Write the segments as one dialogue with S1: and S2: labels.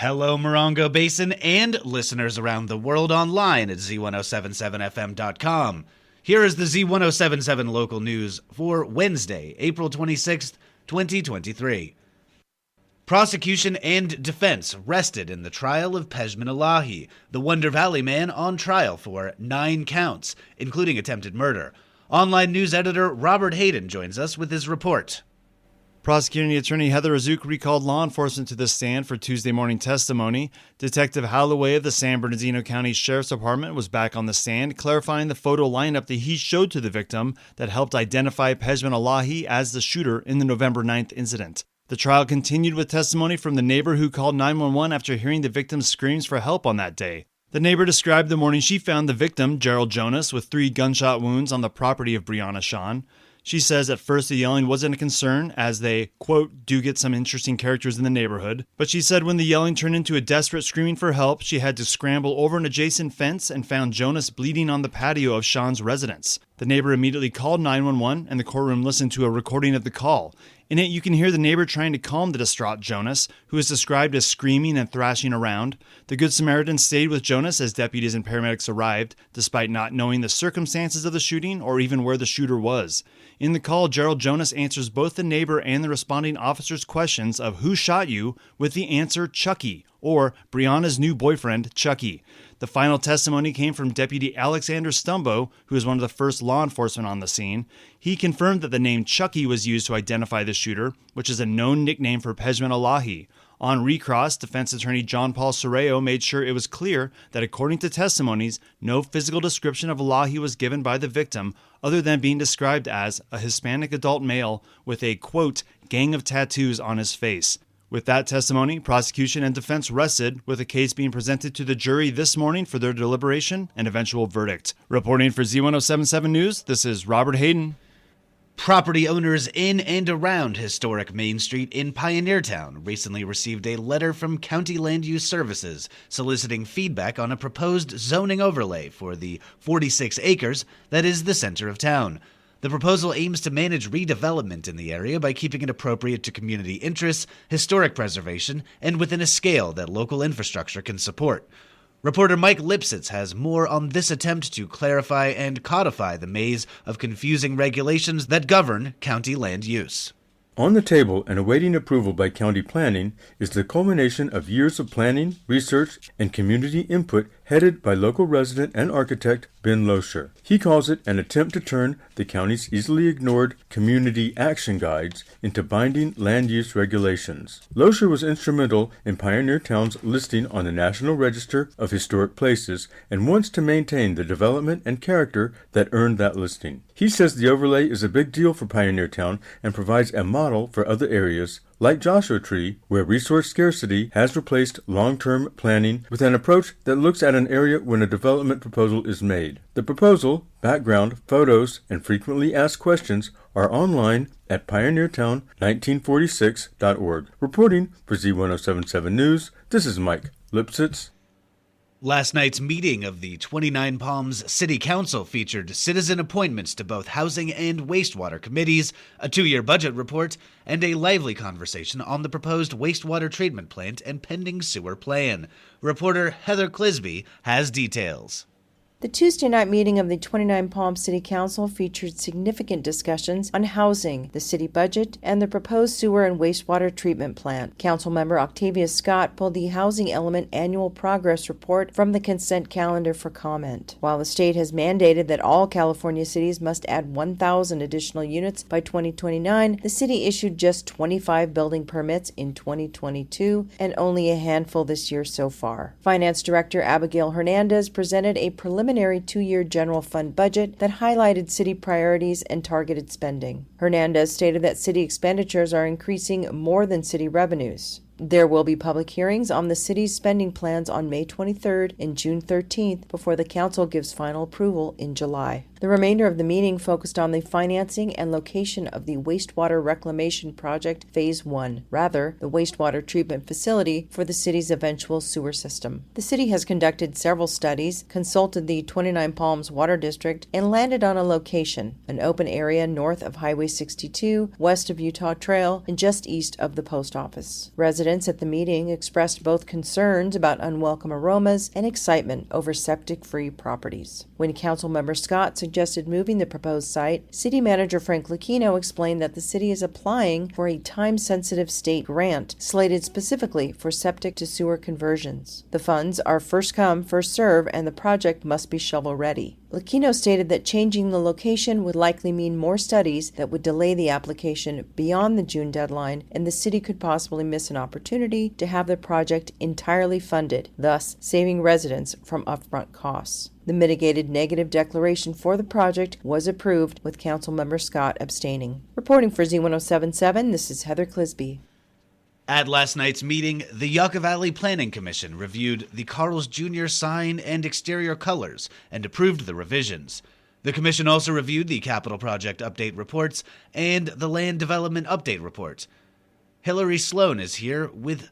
S1: Hello, Morongo Basin and listeners around the world online at Z107.7fm.com. Here is the Z107.7 local news for Wednesday, April 26th, 2023. Prosecution and defense rested in the trial of Pejman Elahi, the Wonder Valley man on trial for 9 counts, including attempted murder. Online news editor Robert Hayden joins us with his report.
S2: Prosecuting attorney Heather Azouk recalled law enforcement to the stand for Tuesday morning testimony. Detective Holloway of the San Bernardino County Sheriff's Department was back on the stand, clarifying the photo lineup that he showed to the victim that helped identify Pejman Elahi as the shooter in the November 9th incident. The trial continued with testimony from the neighbor who called 911 after hearing the victim's screams for help on that day. The neighbor described the morning she found the victim, Gerald Jonas, with 3 gunshot wounds on the property of Brianna Shawn. She says at first the yelling wasn't a concern, as they, quote, do get some interesting characters in the neighborhood. But she said when the yelling turned into a desperate screaming for help, she had to scramble over an adjacent fence and found Jonas bleeding on the patio of Shawn's residence. The neighbor immediately called 911, and the courtroom listened to a recording of the call. In it, you can hear the neighbor trying to calm the distraught Jonas, who is described as screaming and thrashing around. The Good Samaritan stayed with Jonas as deputies and paramedics arrived, despite not knowing the circumstances of the shooting or even where the shooter was. In the call, Gerald Jonas answers both the neighbor and the responding officer's questions of who shot you with the answer Chucky, or Brianna's new boyfriend, Chucky. The final testimony came from Deputy Alexander Stumbo, who is one of the first law enforcement on the scene. He confirmed that the name Chucky was used to identify the shooter, which is a known nickname for Pejman Elahi. On recross, defense attorney John Paul Sorreo made sure it was clear that according to testimonies, no physical description of Elahi was given by the victim other than being described as a Hispanic adult male with a, quote, gang of tattoos on his face. With that testimony, prosecution and defense rested, with the case being presented to the jury this morning for their deliberation and eventual verdict. Reporting for Z107.7 News, this is Robert Hayden.
S1: Property owners in and around historic Main Street in Pioneertown recently received a letter from County Land Use Services soliciting feedback on a proposed zoning overlay for the 46 acres that is the center of town. The proposal aims to manage redevelopment in the area by keeping it appropriate to community interests, historic preservation, and within a scale that local infrastructure can support. Reporter Mike Lipsitz has more on this attempt to clarify and codify the maze of confusing regulations that govern county land use.
S3: On the table and awaiting approval by county planning is the culmination of years of planning, research, and community input headed by local resident and architect Ben Loescher. He calls it an attempt to turn the county's easily ignored community action guides into binding land use regulations. Loescher was instrumental in Pioneertown's listing on the National Register of Historic Places and wants to maintain the development and character that earned that listing. He says the overlay is a big deal for Pioneertown and provides a model for other areas like Joshua Tree, where resource scarcity has replaced long-term planning with an approach that looks at an area when a development proposal is made. The proposal, background, photos, and frequently asked questions are online at pioneertown1946.org. Reporting for Z107.7 News, this is Mike Lipsitz.
S1: Last night's meeting of the 29 Palms City Council featured citizen appointments to both housing and wastewater committees, a 2-year budget report, and a lively conversation on the proposed wastewater treatment plant and pending sewer plan. Reporter Heather Clisby has details.
S4: The Tuesday night meeting of the 29 Palms City Council featured significant discussions on housing, the city budget, and the proposed sewer and wastewater treatment plant. Councilmember Octavia Scott pulled the Housing Element Annual Progress Report from the consent calendar for comment. While the state has mandated that all California cities must add 1,000 additional units by 2029, the city issued just 25 building permits in 2022 and only a handful this year so far. Finance Director Abigail Hernandez presented a preliminary 2-year general fund budget that highlighted city priorities and targeted spending. Hernandez stated that city expenditures are increasing more than city revenues. There will be public hearings on the city's spending plans on May 23rd and June 13th before the council gives final approval in July. The remainder of the meeting focused on the financing and location of the wastewater reclamation project Phase 1, rather, the wastewater treatment facility for the city's eventual sewer system. The city has conducted several studies, consulted the 29 Palms Water District, and landed on a location, an open area north of Highway 62, west of Utah Trail, and just east of the post office. Residents at the meeting expressed both concerns about unwelcome aromas and excitement over septic-free properties. When Councilmember Scott suggested moving the proposed site, City Manager Frank Lucchino explained that the city is applying for a time-sensitive state grant slated specifically for septic-to-sewer conversions. The funds are first come, first serve, and the project must be shovel-ready. Lucchino stated that changing the location would likely mean more studies that would delay the application beyond the June deadline, and the city could possibly miss an opportunity to have the project entirely funded, thus saving residents from upfront costs. The mitigated negative declaration for the project was approved, with Councilmember Scott abstaining. Reporting for Z107.7, this is Heather Clisby.
S1: At last night's meeting, the Yucca Valley Planning Commission reviewed the Carl's Jr. sign and exterior colors and approved the revisions. The commission also reviewed the capital project update reports and the land development update report. Hillary Sloan is here with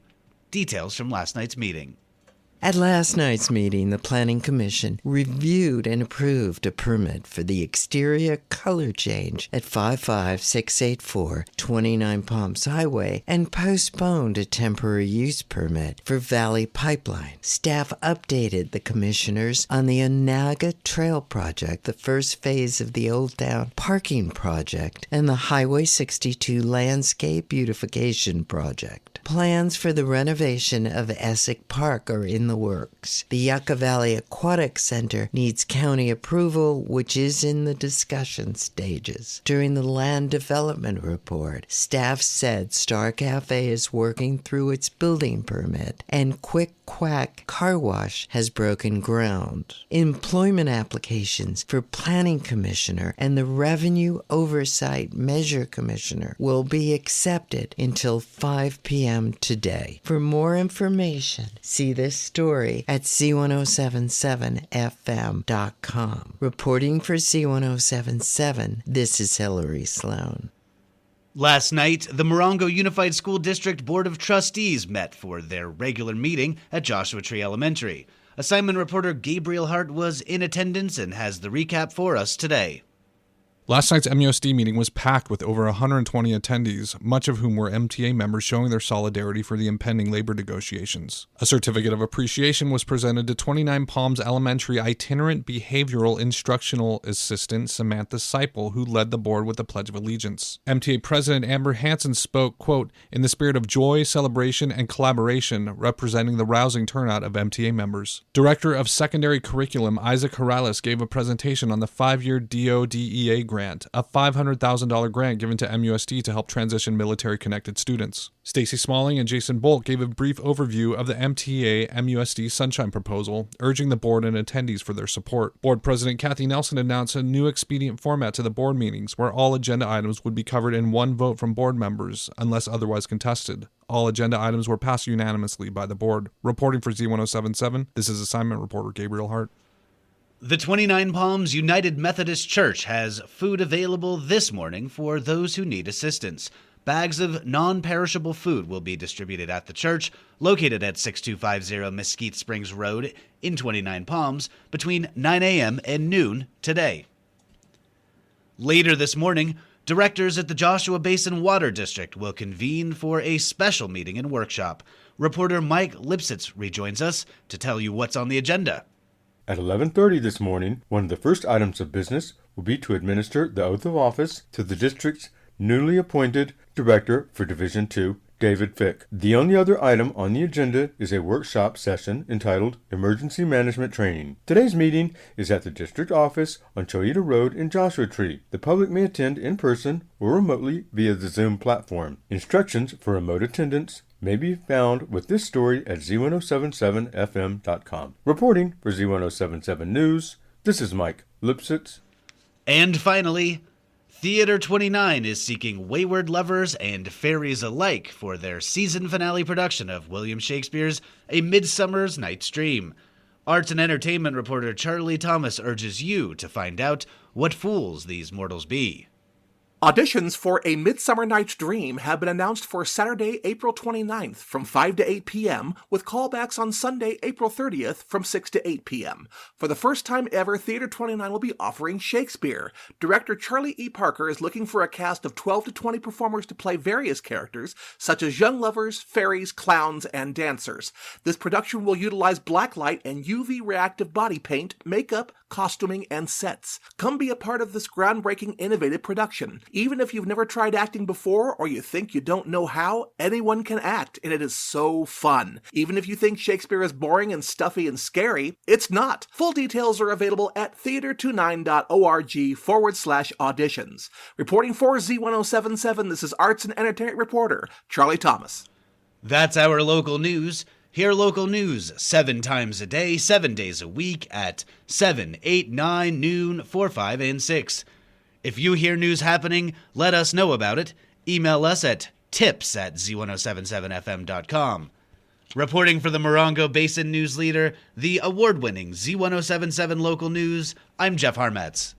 S1: details from last night's meeting.
S5: At last night's meeting, the Planning Commission reviewed and approved a permit for the exterior color change at 55684 29 Palms Highway and postponed a temporary use permit for Valley Pipeline. Staff updated the commissioners on the Onaga Trail Project, the first phase of the Old Town Parking Project, and the Highway 62 Landscape Beautification Project. Plans for the renovation of Essex Park are in the works. The Yucca Valley Aquatic Center needs county approval, which is in the discussion stages. During the land development report, staff said Star Cafe is working through its building permit, and Quick Quack Car Wash has broken ground. Employment applications for Planning Commissioner and the Revenue Oversight Measure Commissioner will be accepted until 5 p.m. today. For more information, see this story at Z107.7fm.com. Reporting for Z107.7, this is Hillary Sloan.
S1: Last night, the Morongo Unified School District Board of Trustees met for their regular meeting at Joshua Tree Elementary. Assignment reporter Gabriel Hart was in attendance and has the recap for us today.
S6: Last night's MUSD meeting was packed with over 120 attendees, much of whom were MTA members showing their solidarity for the impending labor negotiations. A certificate of appreciation was presented to 29 Palms Elementary itinerant behavioral instructional assistant Samantha Seipel, who led the board with the Pledge of Allegiance. MTA President Amber Hansen spoke, quote, in the spirit of joy, celebration, and collaboration, representing the rousing turnout of MTA members. Director of Secondary Curriculum Isaac Morales gave a presentation on the 5-year DODEA grant, a $500,000 grant given to MUSD to help transition military-connected students. Stacy Smalling and Jason Bolt gave a brief overview of the MTA-MUSD Sunshine Proposal, urging the board and attendees for their support. Board President Kathy Nelson announced a new expedient format to the board meetings, where all agenda items would be covered in one vote from board members, unless otherwise contested. All agenda items were passed unanimously by the board. Reporting for Z107.7, this is assignment reporter Gabriel Hart.
S1: The 29 Palms United Methodist Church has food available this morning for those who need assistance. Bags of non-perishable food will be distributed at the church, located at 6250 Mesquite Springs Road in 29 Palms, between 9 a.m. and noon today. Later this morning, directors at the Joshua Basin Water District will convene for a special meeting and workshop. Reporter Mike Lipsitz rejoins us to tell you what's on the agenda.
S3: At 11:30 this morning, one of the first items of business will be to administer the oath of office to the district's newly appointed Director for Division 2, David Fick. The only other item on the agenda is a workshop session entitled Emergency Management Training. Today's meeting is at the district office on Choita Road in Joshua Tree. The public may attend in person or remotely via the Zoom platform. Instructions for remote attendance may be found with this story at Z107.7fm.com. Reporting for Z107.7 News, this is Mike Lipsitz.
S1: And finally, Theater 29 is seeking wayward lovers and fairies alike for their season finale production of William Shakespeare's A Midsummer's Night's Dream. Arts and entertainment reporter Charlie Thomas urges you to find out what fools these mortals be.
S7: Auditions for A Midsummer Night's Dream have been announced for Saturday, April 29th from 5 to 8 p.m., with callbacks on Sunday, April 30th from 6 to 8 p.m. For the first time ever, Theater 29 will be offering Shakespeare. Director Charlie E. Parker is looking for a cast of 12 to 20 performers to play various characters, such as young lovers, fairies, clowns, and dancers. This production will utilize blacklight and UV-reactive body paint, makeup, costuming, and sets. Come be a part of this groundbreaking, innovative production. Even if you've never tried acting before or you think you don't know how, anyone can act, and it is so fun. Even if you think Shakespeare is boring and stuffy and scary, it's not. Full details are available at theater29.org/auditions. Reporting for Z107.7, this is Arts and Entertainment reporter Charlie Thomas.
S1: That's our local news. Hear local news 7 times a day, 7 days a week at 7, 8, 9, noon, 4, 5, and 6. If you hear news happening, let us know about it. Email us at tips@z1077fm.com. Reporting for the Morongo Basin News Leader, the award-winning Z1077 Local News, I'm Jeff Harmetz.